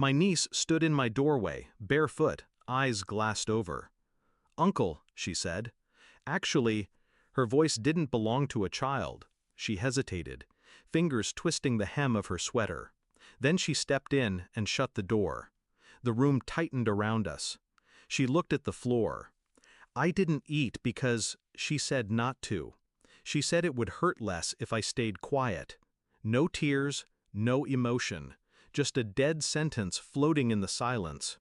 My niece stood in my doorway, barefoot, eyes glassed over. "Uncle," she said. Actually, her voice didn't belong to a child. She hesitated, fingers twisting the hem of her sweater. Then she stepped in and shut the door. The room tightened around us. She looked at the floor. I didn't eat because she said not to. She said it would hurt less if I stayed quiet. No tears, no emotion, just a dead sentence floating in the silence.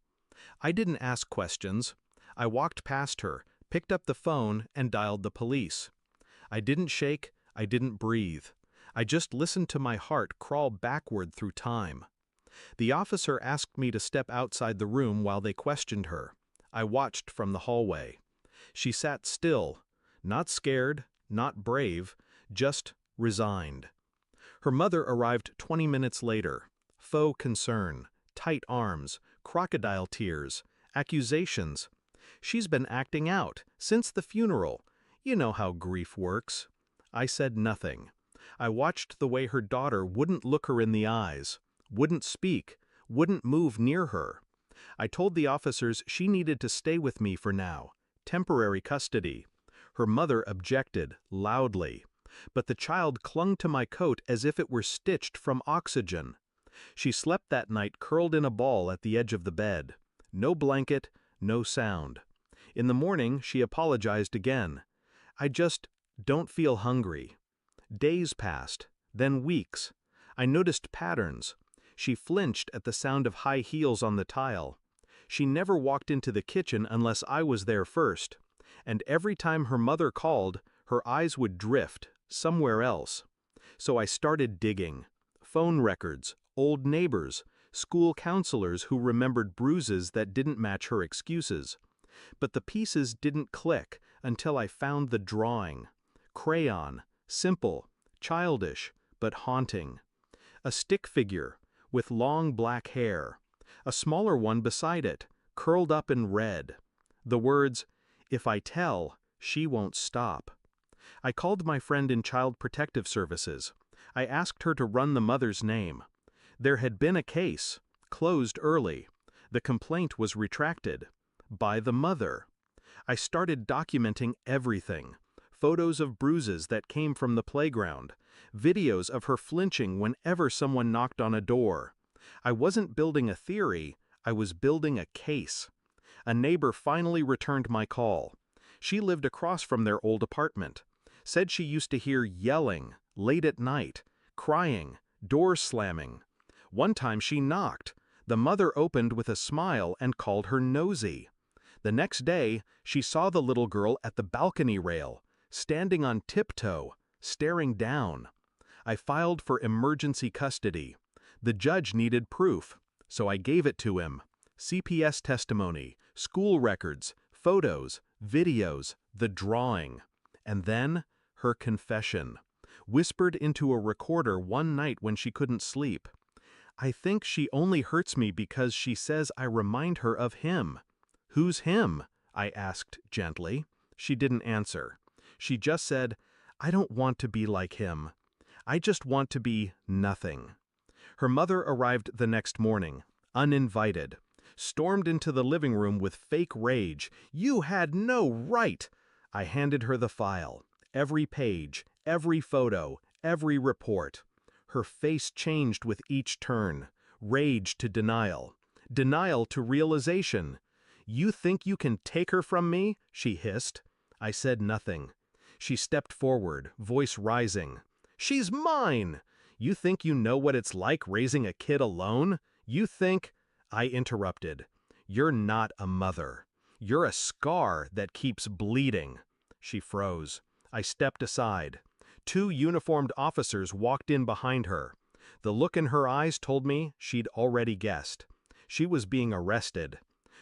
I didn't ask questions. I walked past her, picked up the phone, and dialed the police. I didn't shake, I didn't breathe. I just listened to my heart crawl backward through time. The officer asked me to step outside the room while they questioned her. I watched from the hallway. She sat still, not scared, not brave, just resigned. Her mother arrived 20 minutes later. Faux concern, tight arms, crocodile tears, accusations. She's been acting out since the funeral. You know how grief works. I said nothing. I watched the way her daughter wouldn't look her in the eyes, wouldn't speak, wouldn't move near her. I told the officers she needed to stay with me for now, temporary custody. Her mother objected, loudly. But the child clung to my coat as if it were stitched from oxygen. She slept that night curled in a ball at the edge of the bed. No blanket, no sound. In the morning, she apologized again. "I just don't feel hungry." Days passed, then weeks. I noticed patterns. She flinched at the sound of high heels on the tile. She never walked into the kitchen unless I was there first. And every time her mother called, her eyes would drift, somewhere else. So I started digging. Phone records, old neighbors, school counselors who remembered bruises that didn't match her excuses. But the pieces didn't click until I found the drawing. Crayon, simple, childish, but haunting. A stick figure, with long black hair. A smaller one beside it, curled up in red. The words, "If I tell, she won't stop." I called my friend in Child Protective Services. I asked her to run the mother's name. There had been a case, closed early. The complaint was retracted. By the mother. I started documenting everything. Photos of bruises that came from the playground. Videos of her flinching whenever someone knocked on a door. I wasn't building a theory, I was building a case. A neighbor finally returned my call. She lived across from their old apartment. Said she used to hear yelling, late at night, crying, doors slamming. One time she knocked. The mother opened with a smile and called her nosy. The next day, she saw the little girl at the balcony rail, standing on tiptoe, staring down. I filed for emergency custody. The judge needed proof, so I gave it to him. CPS testimony, school records, photos, videos, the drawing. And then, her confession, whispered into a recorder one night when she couldn't sleep. "I think she only hurts me because she says I remind her of him." "Who's him?" I asked gently. She didn't answer. She just said, "I don't want to be like him. I just want to be nothing." Her mother arrived the next morning, uninvited, stormed into the living room with fake rage. "You had no right!" I handed her the file, every page, every photo, every report. Her face changed with each turn, rage to denial, denial to realization. "You think you can take her from me?" she hissed. I said nothing. She stepped forward, voice rising. "She's mine! You think you know what it's like raising a kid alone? You think—" I interrupted. "You're not a mother. You're a scar that keeps bleeding." She froze. I stepped aside. 2 uniformed officers walked in behind her. The look in her eyes told me she'd already guessed. She was being arrested.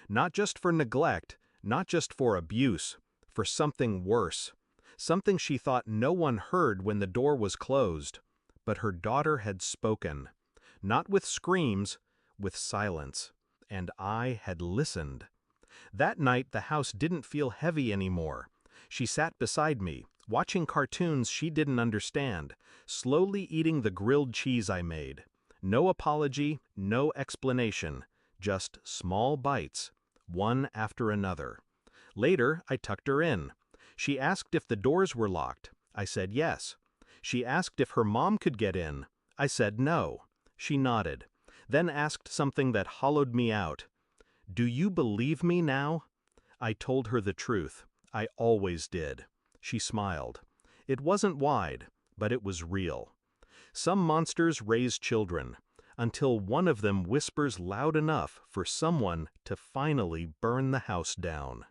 Not just for neglect, not just for abuse, for something worse. Something she thought no one heard when the door was closed. But her daughter had spoken. Not with screams, with silence. And I had listened. That night the house didn't feel heavy anymore. She sat beside me, watching cartoons she didn't understand, slowly eating the grilled cheese I made. No apology, no explanation, just small bites, one after another. Later, I tucked her in. She asked if the doors were locked. I said yes. She asked if her mom could get in. I said no. She nodded, then asked something that hollowed me out. "Do you believe me now?" I told her the truth. I always did. She smiled. It wasn't wide, but it was real. Some monsters raise children, until one of them whispers loud enough for someone to finally burn the house down.